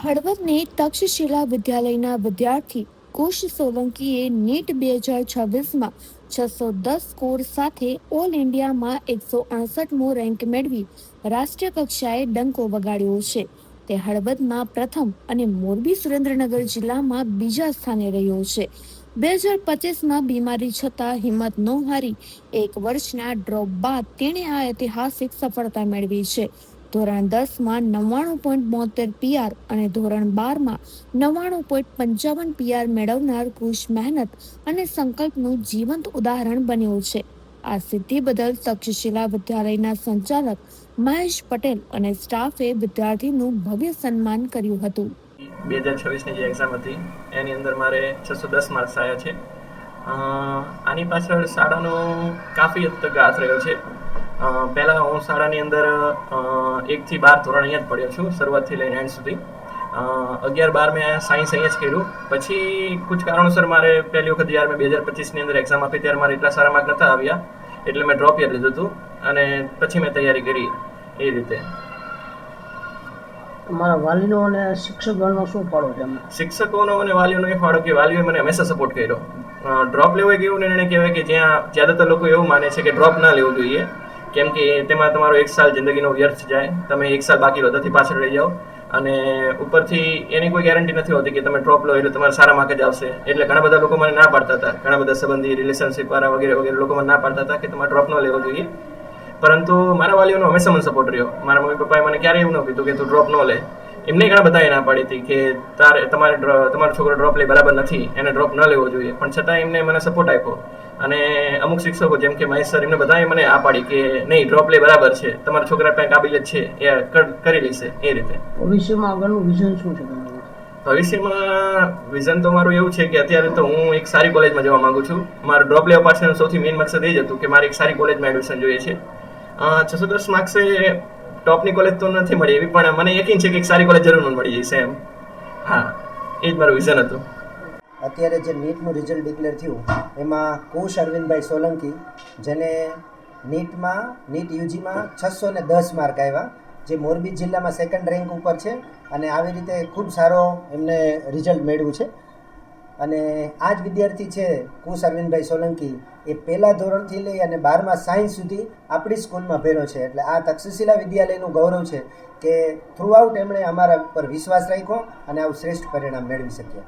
હળવદની તક્ષશિલા વિદ્યાલયના વિદ્યાર્થી કુશ સોલંકીએ નીટ 2026માં 610 સ્કોર સાથે ઓલ ઇન્ડિયામાં 168મો રેન્ક મેળવી રાષ્ટ્રીય કક્ષાએ ડંકો વગાડ્યો છે. તે હળવદમાં પ્રથમ અને મોરબી સુરેન્દ્રનગર જિલ્લામાં બીજા સ્થાને રહ્યો છે. 2025માં બીમારી છતાં હિંમત ન હારી 1 વર્ષના ડ્રોપ બાદ તેણે આ ઐતિહાસિક સફળતા મેળવી છે. ધોરણ 10માં 99.72 PR અને ધોરણ 12માં 99.55 PR મેળવનાર કુશ મહેનત અને સંકલ્પનું જીવંત ઉદાહરણ બન્યું છે. આ સિદ્ધિ બદલ તક્ષશિલા વિદ્યાલયના સંચાલક મહેશ પટેલ અને સ્ટાફે વિદ્યાર્થીનું ભવ્ય સન્માન કર્યું હતું. 2026ની જે એક્ઝામ હતી એની અંદર મારે 610 માર્ક્સ આવ્યા છે. આની પાછળ શાળાનો કાફી હદ તક હાથ રહ્યો છે. પહેલાં હું શાળાની અંદર 1 થી 12 ધોરણ અહીંયા જ પડ્યો છું, શરૂઆતથી લઈને એન્ડ સુધી. 11-12 મેં સાયન્સ અહીંયા જ કર્યું. પછી કુછ કારણોસર મારે પહેલી વખત જ્યારે મેં 2025ની અંદર એક્ઝામ આપી ત્યારે મારે એટલા સારા માર્ક નહોતા આવ્યા, એટલે મેં ડ્રોપ યર લીધું હતું અને પછી મેં તૈયારી કરી એ રીતે. તમારા વાલીનો અને શિક્ષકગણનો શું ફાળો છે? શિક્ષકોનો અને વાલીઓનો એ ફાળો કે વાલીઓએ મને હંમેશા સપોર્ટ કર્યો. ડ્રોપ લેવો એક એવું નિર્ણય કહેવાય કે જ્યાં જ્યાદાતર લોકો એવું માને છે કે ડ્રોપ ના લેવું જોઈએ, કેમ કે તેમાં તમારો 1 સાલ જિંદગીનો વ્યર્થ જાય, તમે 1 સાલ બાકી હૃદયથી પાછળ રહી જાઓ અને ઉપરથી એની કોઈ ગેરંટી નથી હોતી કે તમે ડ્રોપ લો એટલે તમારા સારા માર્ક જ આવશે. એટલે ઘણા બધા લોકો મને ના પાડતા હતા, ઘણા બધા સંબંધી રિલેશનશિપ વાળા વગેરે વગેરે લોકો મને ના પાડતા હતા કે તમારે ડ્રોપ ન લેવો જોઈએ. પરંતુ મારા વાલીઓનો હંમેશા મને સપોર્ટ રહ્યો. મારા મમ્મી પપ્પાએ મને ક્યારેય એવું ન કીધું કે તું ડ્રોપ ન લે. એમને ઘણા બધાએ ના પાડી હતી કે તમારો છોકરો ડ્રોપ લે બરાબર નથી, એને ડ્રોપ ન લેવો જોઈએ, પણ છતાં એમને મને સપોર્ટ આપ્યો. અને અમુક શિક્ષકો જેમ કે મહેશ સર, એમને બધાએ મને આ પાડી કે નહીં, ડ્રોપ લે બરાબર છે, તમારા છોકરા પાસે કાબિલિયત છે, એ કરી લેશે એ રીતે. ભવિષ્યમાં આગળનું વિઝન શું છે તમારું? ભવિષ્યમાં વિઝન તો મારું એવું છે કે અત્યારે તો હું એક સારી કોલેજમાં જવા માંગુ છું. મારો ડ્રોપ લેવા પાછળનો સૌથી મેઇન મકસદ એ જ હતું કે મારે એક સારી કોલેજમાં એડમિશન જોઈએ છે. 610 માર્ક્સે ટોપની કોલેજ તો નથી મળી એવી, પણ મને યકીન છે કે એક સારી કોલેજ જરૂર મળી જશે એમ. હા, એ જ મારું વિઝન હતું. અત્યારે જે નીટનું રિઝલ્ટ ડિક્લેર થયું એમાં કુશ અરવિંદભાઈ સોલંકી, જેને નીટ યુજીમાં 610 માર્ક આવ્યા, જે મોરબી જિલ્લામાં સેકન્ડ રેન્ક ઉપર છે અને આવી રીતે ખૂબ સારો એમને રિઝલ્ટ મેળવ્યું છે. અને આ જ વિદ્યાર્થી છે કુશ અરવિંદભાઈ સોલંકી, એ પહેલા ધોરણથી લઈ અને 12મા સાયન્સ સુધી આપણી સ્કૂલમાં ભણ્યો છે. એટલે આ તક્ષશિલા વિદ્યાલયનું ગૌરવ છે કે થ્રુઆઉટ એમણે અમારા પર વિશ્વાસ રાખ્યો અને આવું શ્રેષ્ઠ પરિણામ મેળવી શક્યા.